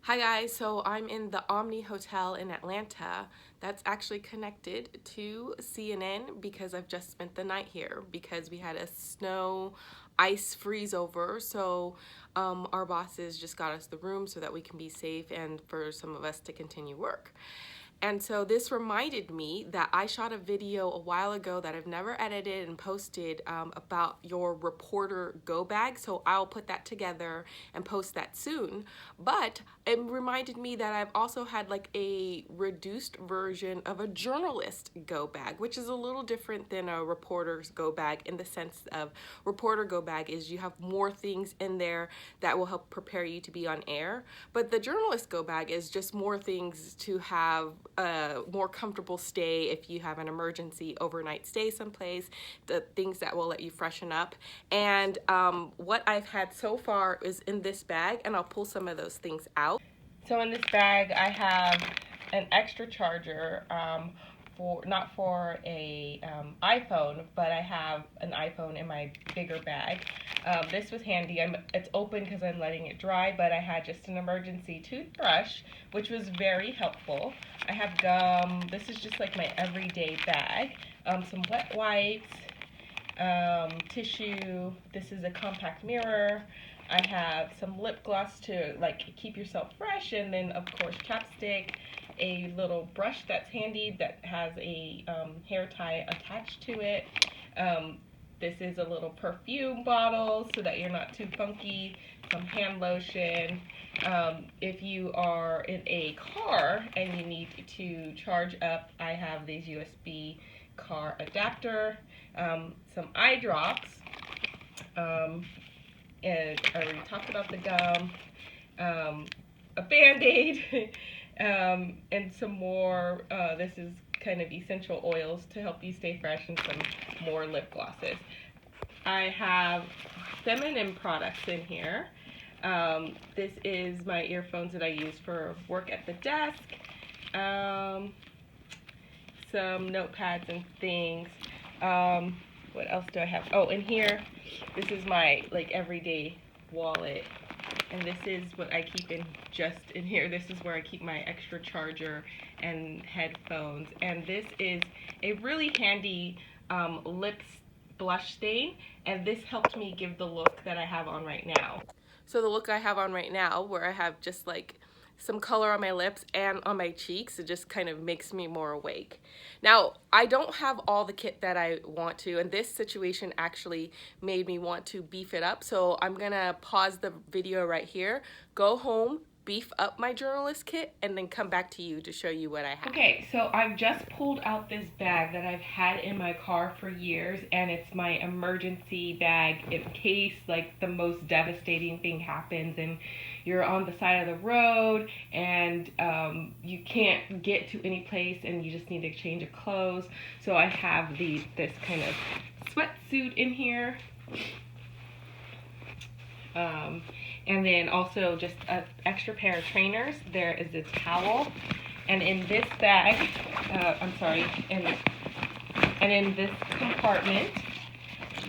Hi guys, so I'm in the Omni Hotel in Atlanta. That's actually connected to CNN because I've just spent the night here because we had a snow ice freeze over. So our bosses just got us the room so that we can be safe and for some of us to continue work. And so this reminded me that I shot a video a while ago that I've never edited and posted about your reporter go bag. So I'll put that together and post that soon. But it reminded me that I've also had like a reduced version of a journalist go bag, which is a little different than a reporter's go bag in the sense of reporter go bag is you have more things in there that will help prepare you to be on air. But the journalist go bag is just more things to have a more comfortable stay if you have an emergency overnight stay someplace, the things that will let you freshen up. And what I've had so far is in this bag, and I'll pull some of those things out. So in this bag I have an extra charger for not for a iPhone, but I have an iPhone in my bigger bag. This was handy. It's open because I'm letting it dry, but I had just an emergency toothbrush, which was very helpful. I have gum. This is just like my everyday bag. Some wet wipes, tissue. This is a compact mirror. I have some lip gloss to like keep yourself fresh, and then of course chapstick, a little brush that's handy that has a hair tie attached to it. This is a little perfume bottle so that you're not too funky, some hand lotion. If you are in a car and you need to charge up, I have these USB car adapter, some eye drops, and I already talked about the gum, a Band-Aid, and some more, this is kind of essential oils to help you stay fresh, and some more lip glosses. I have feminine products in here. This is my earphones that I use for work at the desk, some notepads and things. What else do I have? Oh, in here, this is my like everyday wallet, and this is what I keep in just in here. This is where I keep my extra charger and headphones, and this is a really handy lip blush stain, and this helped me give the look that I have on right now. So the look I have on right now, where I have just like some color on my lips and on my cheeks, it just kind of makes me more awake. Now, I don't have all the kit that I want to, and this situation actually made me want to beef it up. So I'm gonna pause the video right here, go home, beef up my journalist kit, and then come back to you to show you what I have. Okay, so I've just pulled out this bag that I've had in my car for years, and it's my emergency bag in case like the most devastating thing happens and you're on the side of the road and you can't get to any place and you just need to change of clothes. So I have this kind of sweatsuit in here. And then also just an extra pair of trainers. There is a towel. And in this bag, and in this compartment,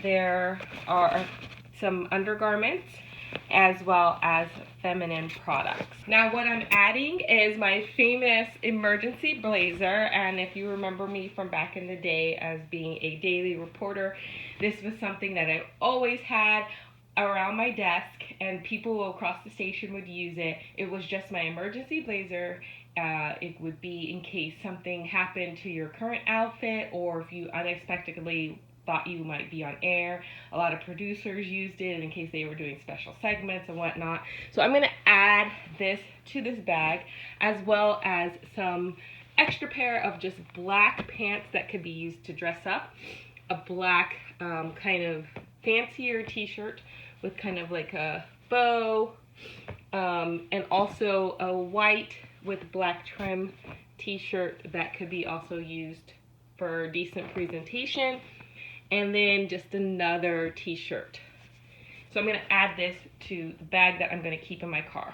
there are some undergarments as well as feminine products. Now what I'm adding is my famous emergency blazer, and if you remember me from back in the day as being a daily reporter, this was something that I always had around my desk, and people across the station would use it. It was just my emergency blazer. It would be in case something happened to your current outfit, or if you unexpectedly thought you might be on air. A lot of producers used it in case they were doing special segments and whatnot. So I'm gonna add this to this bag, as well as some extra pair of just black pants that could be used to dress up, a black kind of fancier t-shirt with kind of like a bow, and also a white with black trim t-shirt that could be also used for decent presentation, and then just another t-shirt. So I'm going to add this to the bag that I'm going to keep in my car.